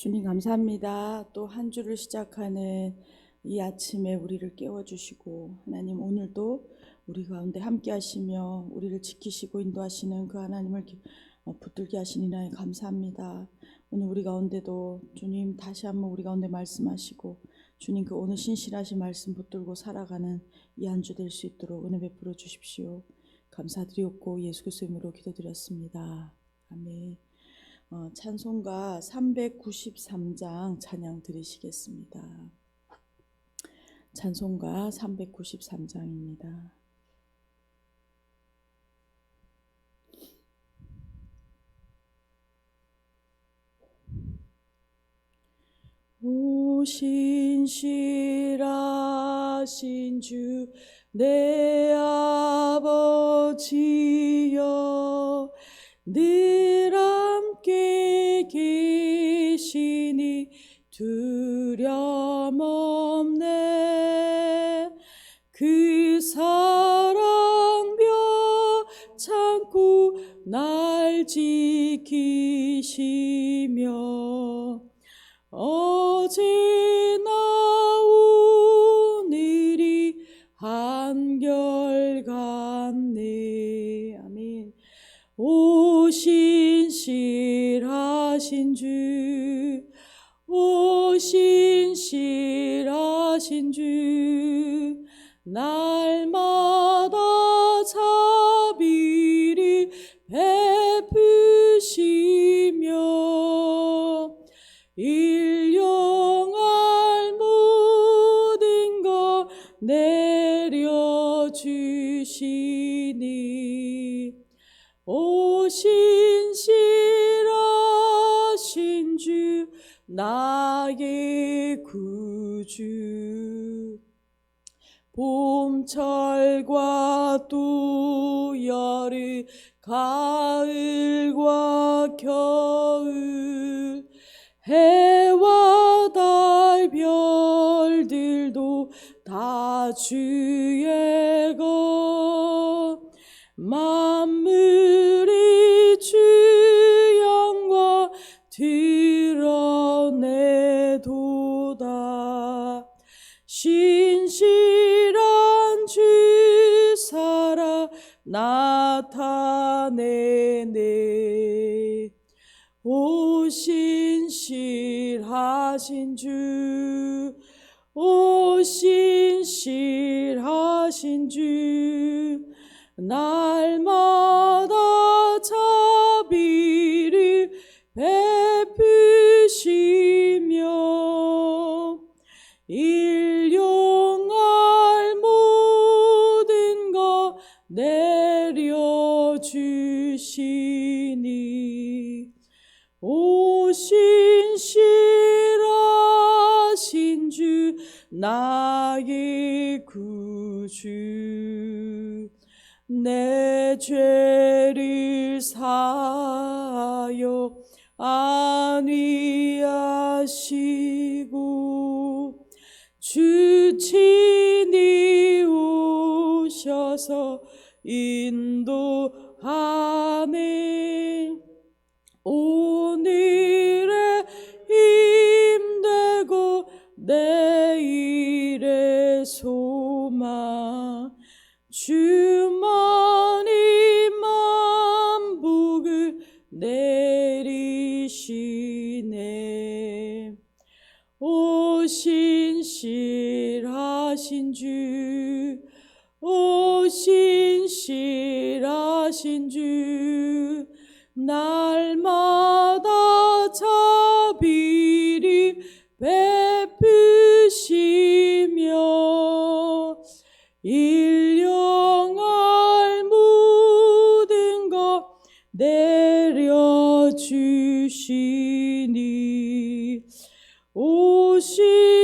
주님 감사합니다. 또 한 주를 시작하는 이 아침에 우리를 깨워주시고 하나님 오늘도 우리 가운데 함께 하시며 우리를 지키시고 인도하시는 그 하나님을 붙들게 하시니라에 감사합니다. 오늘 우리 가운데도 주님 다시 한번 우리 가운데 말씀하시고 주님 그 오늘 신실하신 말씀 붙들고 살아가는 이 한 주 될 수 있도록 은혜 베풀어 주십시오. 감사드리옵고 예수 그리스도의 이름으로 기도드렸습니다. 아멘. 찬송가 393장 찬양 드리시겠습니다. 찬송가 393장입니다. 오 신실하신 주 내 아버지여 늘 함께 계시니 두려움 없네. 그 사랑 뼈 참고 날 지키시며 어제나 오늘이 한결같네. 아멘. 오 신실하신 주, 오 신실하신 주, 날마다 자비를 베푸시며 일용할 모든 것 내려주시니 오 신실하신 주 나의 구주. 봄철과 또 여름 가을과 겨울 해와 달 별들도 다 주의 것 만물이 주 영광 드러내도다. 신실한 주 살아 나타내네. 오 신실하신 주, 오 신실하신 주, 날마다 자비를 베푸시며 일용할 모든 것 내려주시니 오 신실하신 주 나의 구주. 내 죄를 사하여 안위하시고 주 친히 오셔서 인도하네. 오늘의 힘되고 내일의 소망 주만이 만복을 내리시네. 오 신실하신 주, 오 신실하신 주, 날마다 자비를 베푸시며 일용할 모든 것 내려주시니 오 신실하신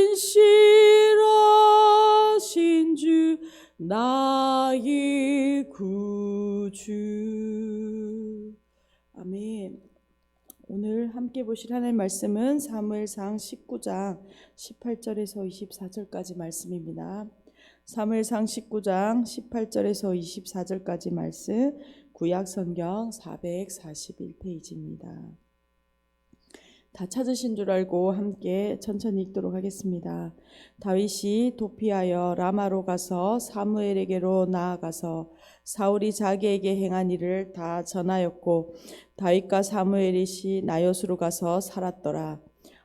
주 나의 구주. 아멘. 오늘 함께 보실 하나님의 말씀은 사무엘상 19장 18절에서 24절까지 말씀입니다. 사무엘상 19장 18절에서 24절까지 말씀, 구약성경 441페이지입니다. 다 찾으신 줄 알고 함께 천천히 읽도록 하겠습니다. 다윗이 도피하여 라마로 가서 사무엘에게로 나아가서 사울이 자기에게 행한 일을 다 전하였고 다윗과 사무엘이 나요스로 가서 살았더라.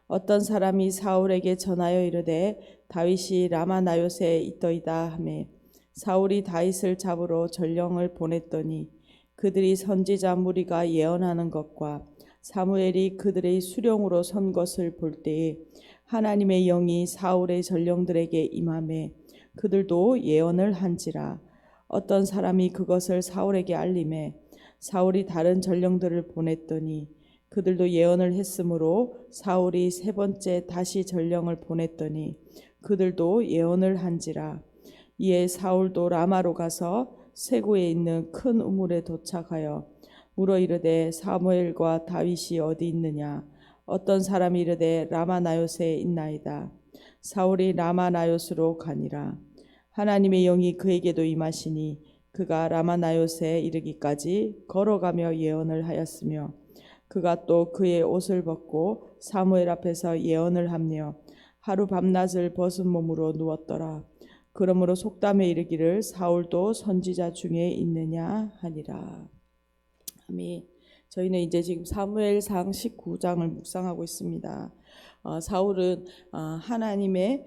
어떤 사람이 사울에게 전하여 이르되 다윗이 라마 나요스에 있더이다 하매 사울이 다윗을 잡으러 전령을 보냈더니 그들이 선지자 무리가 예언하는 것과 사무엘이 그들의 수령으로 선 것을 볼 때에 하나님의 영이 사울의 전령들에게 임하매 그들도 예언을 한지라. 어떤 사람이 그것을 사울에게 알림해 사울이 다른 전령들을 보냈더니 그들도 예언을 했으므로 사울이 세 번째 다시 전령을 보냈더니 그들도 예언을 한지라. 이에 사울도 라마로 가서 세구에 있는 큰 우물에 도착하여 물어 이르되 사무엘과 다윗이 어디 있느냐. 어떤 사람이 이르되 라마 나요스에 있나이다. 사울이 라마 나요스로 가니라. 하나님의 영이 그에게도 임하시니 그가 라마 나요스에 이르기까지 걸어가며 예언을 하였으며 그가 또 그의 옷을 벗고 사무엘 앞에서 예언을 하며 하루 밤낮을 벗은 몸으로 누웠더라. 그러므로 속담에 이르기를 사울도 선지자 중에 있느냐 하니라. 아멘. 저희는 이제 지금 사무엘상 19장을 묵상하고 있습니다. 사울은 하나님의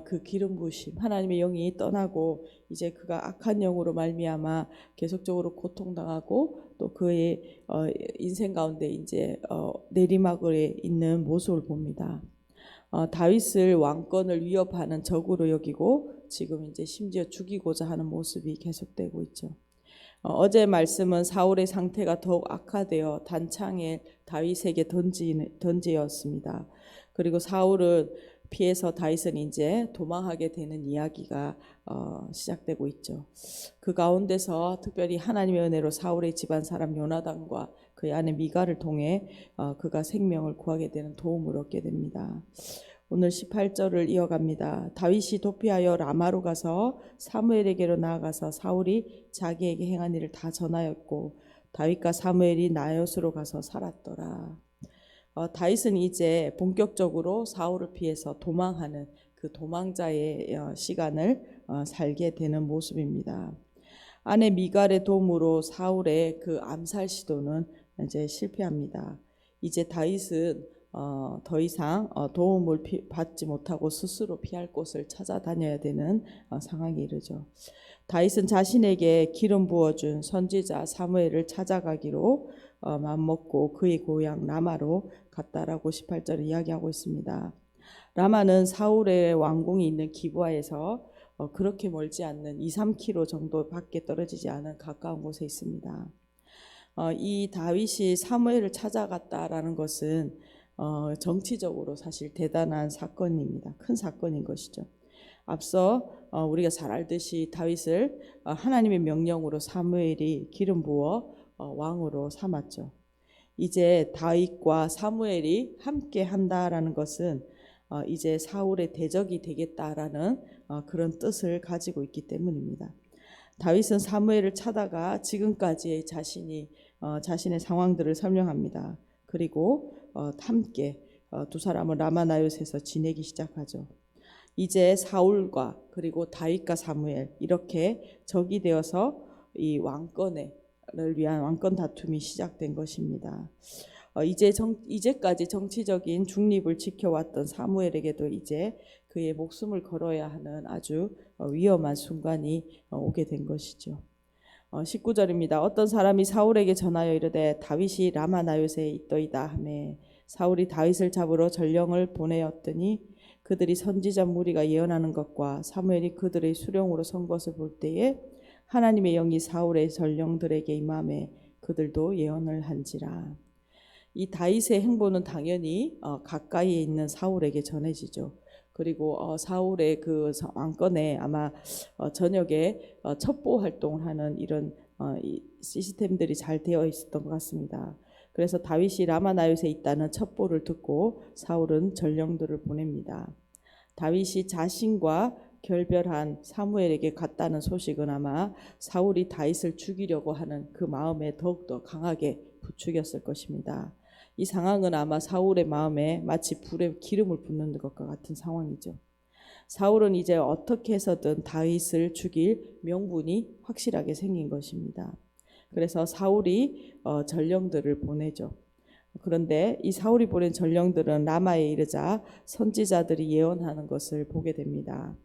그 기름 부으심, 하나님의 영이 떠나고 이제 그가 악한 영으로 말미암아 계속적으로 고통당하고 또 그의 인생 가운데 이제 내리막에 있는 모습을 봅니다. 다윗을 왕권을 위협하는 적으로 여기고 지금 이제 심지어 죽이고자 하는 모습이 계속되고 있죠. 어제 말씀은 사울의 상태가 더욱 악화되어 단창에 다윗에게 던지었습니다. 그리고 사울은 피해서 다윗은 이제 도망하게 되는 이야기가 시작되고 있죠. 그 가운데서 특별히 하나님의 은혜로 사울의 집안 사람 요나단과 그의 아내 미가를 통해 그가 생명을 구하게 되는 도움을 얻게 됩니다. 오늘 18절을 이어갑니다. 다윗이 도피하여 라마로 가서 사무엘에게로 나아가서 사울이 자기에게 행한 일을 다 전하였고 다윗과 사무엘이 나요스로 가서 살았더라. 다윗은 이제 본격적으로 사울을 피해서 도망하는 그 도망자의 시간을 살게 되는 모습입니다. 아내 미갈의 도움으로 사울의 그 암살 시도는 이제 실패합니다. 이제 다윗은 더 이상 도움을 받지 못하고 스스로 피할 곳을 찾아다녀야 되는 상황에 이르죠. 다윗은 자신에게 기름 부어준 선지자 사무엘을 찾아가기로 맘먹고 그의 고향 라마로 갔다라고 18절에 이야기하고 있습니다. 라마는 사울의 왕궁이 있는 기브아에서 그렇게 멀지 않는 2-3km 정도 밖에 떨어지지 않은 가까운 곳에 있습니다. 이 다윗이 사무엘을 찾아갔다라는 것은 정치적으로 사실 대단한 사건입니다. 큰 사건인 것이죠. 앞서 우리가 잘 알듯이 다윗을 하나님의 명령으로 사무엘이 기름 부어 왕으로 삼았죠. 이제 다윗과 사무엘이 함께 한다라는 것은 이제 사울의 대적이 되겠다라는 그런 뜻을 가지고 있기 때문입니다. 다윗은 사무엘을 찾아가 지금까지의 자신의 상황들을 설명합니다. 그리고 함께 두 사람은 라마나요스에서 지내기 시작하죠. 이제 사울과 그리고 다윗과 사무엘 이렇게 적이 되어서 이 왕권을 위한 왕권 다툼이 시작된 것입니다. 이제까지 정치적인 중립을 지켜왔던 사무엘에게도 이제 그의 목숨을 걸어야 하는 아주 위험한 순간이 오게 된 것이죠. 19절입니다. 어떤 사람이 사울에게 전하여 이르되 다윗이 라마나요스에 있더이다 하매 사울이 다윗을 잡으러 전령을 보내었더니 그들이 선지자 무리가 예언하는 것과 사무엘이 그들의 수령으로 선 것을 볼 때에 하나님의 영이 사울의 전령들에게 임하매 그들도 예언을 한지라. 이 다윗의 행보는 당연히 가까이에 있는 사울에게 전해지죠. 그리고 사울의 그 왕권에 아마 저녁에 첩보 활동을 하는 이런 시스템들이 잘 되어 있었던 것 같습니다. 그래서 다윗이 라마나요스에 있다는 첩보를 듣고 사울은 전령들을 보냅니다. 다윗이 자신과 결별한 사무엘에게 갔다는 소식은 아마 사울이 다윗을 죽이려고 하는 그 마음에 더욱더 강하게 부추겼을 것입니다. 이 상황은 아마 사울의 마음에 마치 불에 기름을 붓는 것과 같은 상황이죠. 사울은 이제 어떻게 해서든 다윗을 죽일 명분이 확실하게 생긴 것입니다. 그래서 사울이 전령들을 보내죠. 그런데 이 사울이 보낸 전령들은 라마에 이르자 선지자들이 예언하는 것을 보게 됩니다.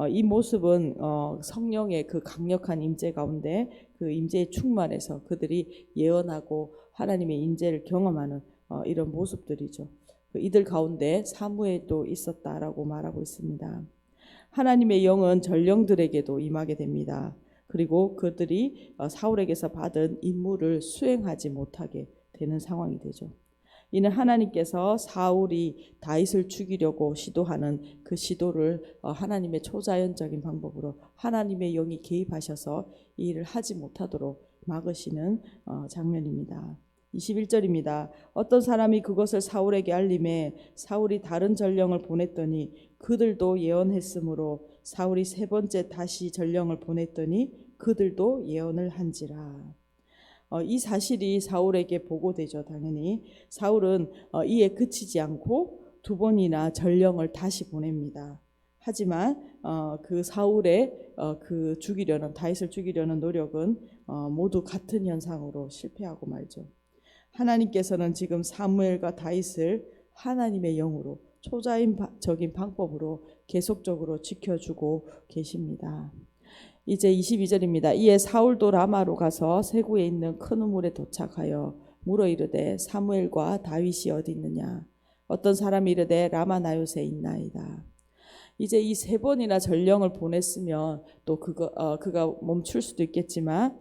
이 모습은 성령의 그 강력한 임재 가운데 그 임재의 충만해서 그들이 예언하고 하나님의 임재를 경험하는 이런 모습들이죠. 이들 가운데 사무엘도 있었다라고 말하고 있습니다. 하나님의 영은 전령들에게도 임하게 됩니다. 그리고 그들이 사울에게서 받은 임무를 수행하지 못하게 되는 상황이 되죠. 이는 하나님께서 사울이 다윗을 죽이려고 시도하는 그 시도를 하나님의 초자연적인 방법으로 하나님의 영이 개입하셔서 이 일을 하지 못하도록 막으시는 장면입니다. 21절입니다. 어떤 사람이 그것을 사울에게 알림해 사울이 다른 전령을 보냈더니 그들도 예언했으므로 사울이 세 번째 다시 전령을 보냈더니 그들도 예언을 한지라. 이 사실이 사울에게 보고되죠. 당연히 사울은 이에 그치지 않고 두 번이나 전령을 다시 보냅니다. 하지만 그 사울의 그 죽이려는 다윗을 죽이려는 노력은 모두 같은 현상으로 실패하고 말죠. 하나님께서는 지금 사무엘과 다윗을 하나님의 영으로 초자연적인 방법으로 계속적으로 지켜주고 계십니다. 이제 22절입니다. 이에 사울도 라마로 가서 세구에 있는 큰 우물에 도착하여 물어 이르되 사무엘과 다윗이 어디 있느냐? 어떤 사람이 이르되 라마나요스에 있나이다. 이제 이 세 번이나 전령을 보냈으면 또 그가 멈출 수도 있겠지만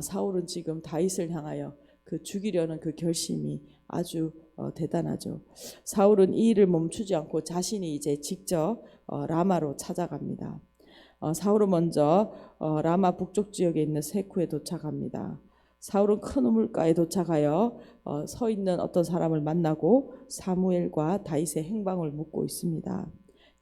사울은 지금 다윗을 향하여 그 죽이려는 그 결심이 아주 대단하죠. 사울은 이 일을 멈추지 않고 자신이 이제 직접 라마로 찾아갑니다. 사울은 먼저 라마 북쪽 지역에 있는 세쿠에 도착합니다. 사울은 큰 우물가에 도착하여 서 있는 어떤 사람을 만나고 사무엘과 다윗의 행방을 묻고 있습니다.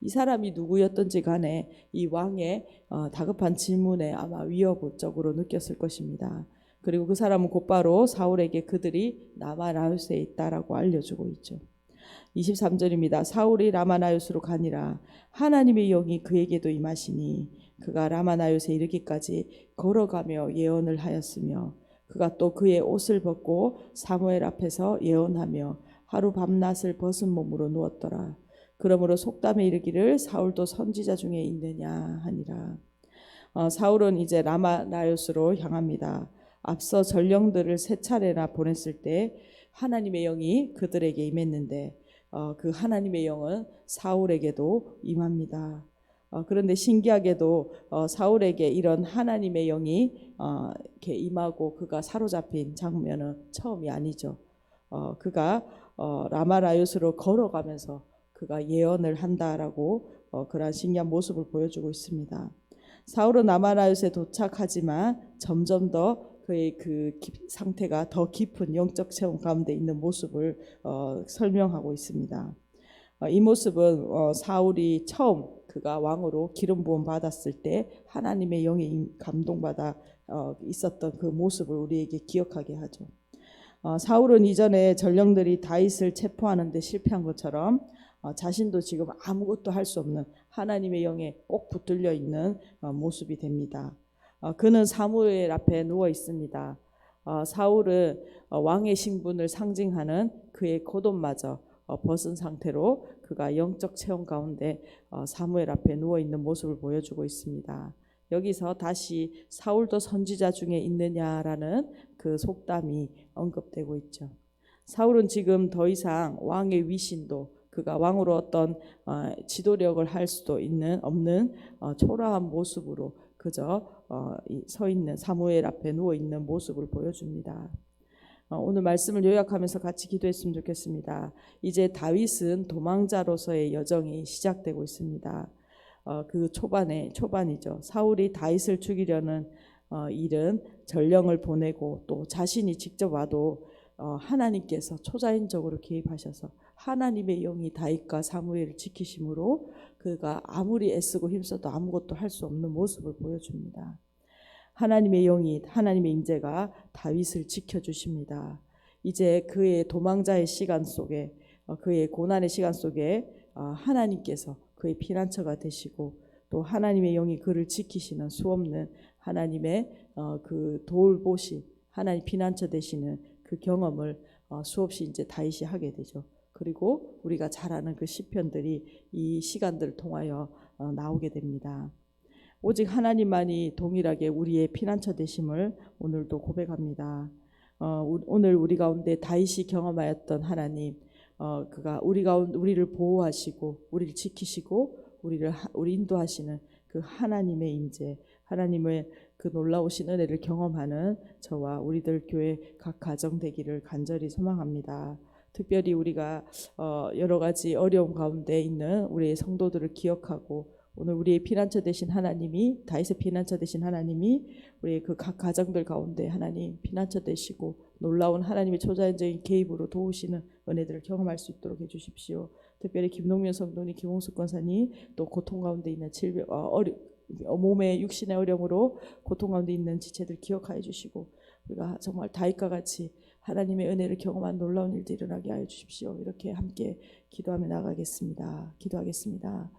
이 사람이 누구였던지 간에 이 왕의 다급한 질문에 아마 위협적으로 느꼈을 것입니다. 그리고 그 사람은 곧바로 사울에게 그들이 라마나요스에 있다라고 알려주고 있죠. 23절입니다. 사울이 라마나요스로 가니라 하나님의 영이 그에게도 임하시니 그가 라마나요스에 이르기까지 걸어가며 예언을 하였으며 그가 또 그의 옷을 벗고 사무엘 앞에서 예언하며 하루 밤낮을 벗은 몸으로 누웠더라. 그러므로 속담에 이르기를 사울도 선지자 중에 있느냐 하니라. 사울은 이제 라마나요스로 향합니다. 앞서 전령들을 세 차례나 보냈을 때 하나님의 영이 그들에게 임했는데 그 하나님의 영은 사울에게도 임합니다. 그런데 신기하게도 사울에게 이런 하나님의 영이 이렇게 임하고 그가 사로잡힌 장면은 처음이 아니죠. 그가 라마나요스로 걸어가면서 그가 예언을 한다라고 그러한 신기한 모습을 보여주고 있습니다. 사울은 라마나요스에 도착하지만 점점 더 그의 그 상태가 더 깊은 영적 체험 가운데 있는 모습을 설명하고 있습니다. 이 모습은 사울이 처음 그가 왕으로 기름 부음 받았을 때 하나님의 영에 감동받아 있었던 그 모습을 우리에게 기억하게 하죠. 사울은 이전에 전령들이 다윗을 체포하는 데 실패한 것처럼 자신도 지금 아무것도 할 수 없는 하나님의 영에 꼭 붙들려 있는 모습이 됩니다. 그는 사무엘 앞에 누워 있습니다. 사울은 왕의 신분을 상징하는 그의 겉옷마저 벗은 상태로 그가 영적 체험 가운데 사무엘 앞에 누워 있는 모습을 보여주고 있습니다. 여기서 다시 사울도 선지자 중에 있느냐라는 그 속담이 언급되고 있죠. 사울은 지금 더 이상 왕의 위신도 그가 왕으로 어떤 지도력을 할 수도 없는 초라한 모습으로 그저 서 있는 사무엘 앞에 누워 있는 모습을 보여줍니다. 오늘 말씀을 요약하면서 같이 기도했으면 좋겠습니다. 이제 다윗은 도망자로서의 여정이 시작되고 있습니다. 그 초반이죠. 사울이 다윗을 죽이려는 일은 전령을 보내고 또 자신이 직접 와도 하나님께서 초자연적으로 개입하셔서 하나님의 영이 다윗과 사무엘을 지키심으로 그가 아무리 애쓰고 힘써도 아무것도 할 수 없는 모습을 보여줍니다. 하나님의 영이 하나님의 임재가 다윗을 지켜주십니다. 이제 그의 도망자의 시간 속에 그의 고난의 시간 속에 하나님께서 그의 피난처가 되시고 또 하나님의 영이 그를 지키시는 수없는 하나님의 그 돌보시 하나님 피난처 되시는 그 경험을 수없이 이제 다윗이 하게 되죠. 그리고 우리가 잘 아는 그 시편들이 이 시간들을 통하여 나오게 됩니다. 오직 하나님만이 동일하게 우리의 피난처 되심을 오늘도 고백합니다. 오늘 우리 가운데 다윗이 경험하였던 하나님, 그가 우리를 보호하시고 우리를 지키시고 우리 인도하시는 그 하나님의 임재, 하나님의 그 놀라우신 은혜를 경험하는 저와 우리들 교회 각 가정 되기를 간절히 소망합니다. 특별히 우리가 여러 가지 어려움 가운데 있는 우리의 성도들을 기억하고 오늘 우리의 피난처 되신 하나님이 다윗의 피난처 되신 하나님이 우리의 그 각 가정들 가운데 하나님 피난처 되시고 놀라운 하나님의 초자연적인 개입으로 도우시는 은혜들을 경험할 수 있도록 해주십시오. 특별히 김동면 성도님, 김홍숙 권사님 또 고통 가운데 있는 질병, 몸의 육신의 어려움으로 고통 가운데 있는 지체들 기억하여 주시고 우리가 정말 다윗과 같이 하나님의 은혜를 경험한 놀라운 일들이 일어나게 하여 주십시오. 이렇게 함께 기도하며 나가겠습니다. 기도하겠습니다.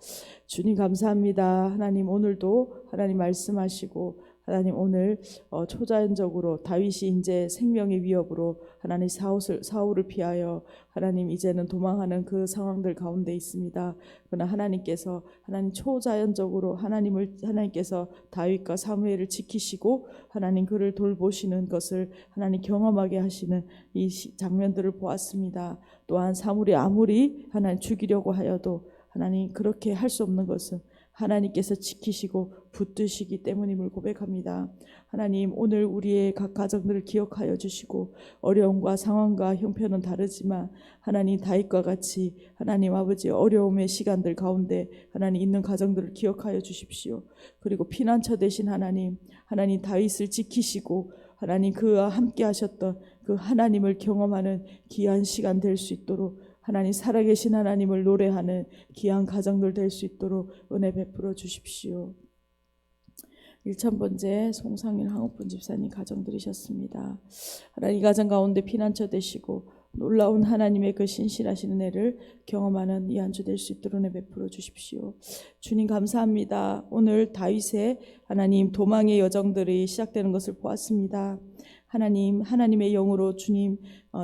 주님 감사합니다. 하나님 오늘도 하나님 말씀하시고 하나님 오늘 초자연적으로 다윗이 이제 생명의 위협으로 하나님 사울을 피하여 하나님 이제는 도망하는 그 상황들 가운데 있습니다. 그러나 하나님께서 하나님 초자연적으로 하나님께서 다윗과 사무엘을 지키시고 하나님 그를 돌보시는 것을 하나님 경험하게 하시는 이 장면들을 보았습니다. 또한 사무엘이 아무리 하나님 죽이려고 하여도 하나님 그렇게 할 수 없는 것은 하나님께서 지키시고 붙드시기 때문임을 고백합니다. 하나님 오늘 우리의 각 가정들을 기억하여 주시고 어려움과 상황과 형편은 다르지만 하나님 다윗과 같이 하나님 아버지 어려움의 시간들 가운데 하나님 있는 가정들을 기억하여 주십시오. 그리고 피난처 되신 하나님 다윗을 지키시고 하나님 그와 함께 하셨던 그 하나님을 경험하는 귀한 시간 될 수 있도록 하나님 살아계신 하나님을 노래하는 귀한 가정들 될 수 있도록 은혜 베풀어 주십시오. 1000번째 송상일 황옥분 집사님 가정들이셨습니다. 하나님 이 가정 가운데 피난처 되시고 놀라운 하나님의 그 신실하신 은혜를 경험하는 이 한 주 될 수 있도록 은혜 베풀어 주십시오. 주님 감사합니다. 오늘 다윗의 하나님 도망의 여정들이 시작되는 것을 보았습니다. 하나님의 영으로 주님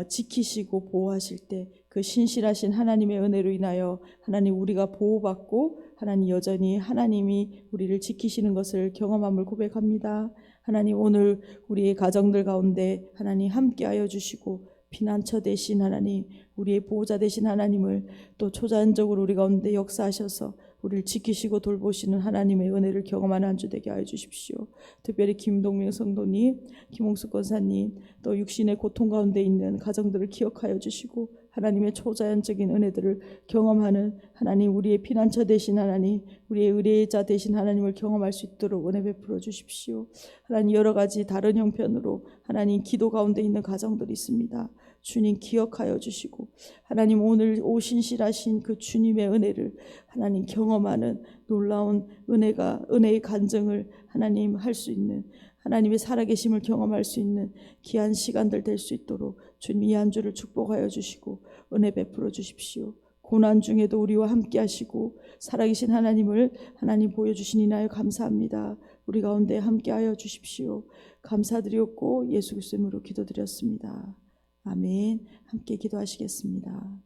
지키시고 보호하실 때 그 신실하신 하나님의 은혜로 인하여 하나님 우리가 보호받고 하나님 여전히 하나님이 우리를 지키시는 것을 경험함을 고백합니다. 하나님 오늘 우리의 가정들 가운데 하나님 함께하여 주시고 피난처 되신 하나님 우리의 보호자 되신 하나님을 또 초자연적으로 우리 가운데 역사하셔서 우리를 지키시고 돌보시는 하나님의 은혜를 경험하는 한 주 되게 하여 주십시오. 특별히 김동명 성도님, 김홍숙 권사님 또 육신의 고통 가운데 있는 가정들을 기억하여 주시고 하나님의 초자연적인 은혜들을 경험하는 하나님 우리의 피난처 되신 하나님 우리의 의뢰자 되신 하나님을 경험할 수 있도록 은혜 베풀어 주십시오. 하나님 여러 가지 다른 형편으로 하나님 기도 가운데 있는 가정들이 있습니다. 주님 기억하여 주시고 하나님 오늘 오신실하신 그 주님의 은혜를 하나님 경험하는 놀라운 은혜의 간증을 하나님 할 수 있는 하나님의 살아계심을 경험할 수 있는 귀한 시간들 될 수 있도록 주님 이 한 주를 축복하여 주시고 은혜 베풀어 주십시오. 고난 중에도 우리와 함께 하시고 살아계신 하나님을 하나님 보여주시니 나여 감사합니다. 우리 가운데 함께하여 주십시오. 감사드렸고 예수 그리스도 이름으로 기도드렸습니다. 아멘. 함께 기도하시겠습니다.